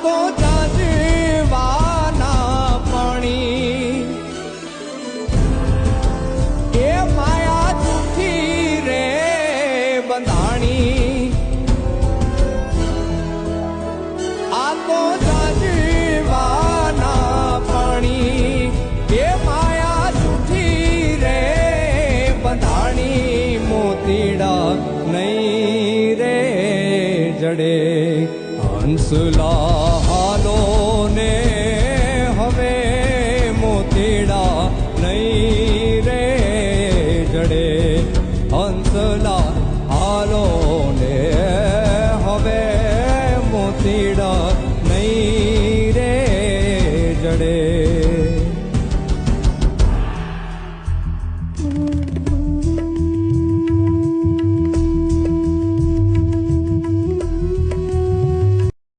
તો જાજવાના પાણી એ માયા જૂઠી રે બંધાણી આ તો જાજવાના પાણી એ માયા જૂઠી રે બંધાણી મોતીડા નહીં રે જડે હંસલા હાલો ને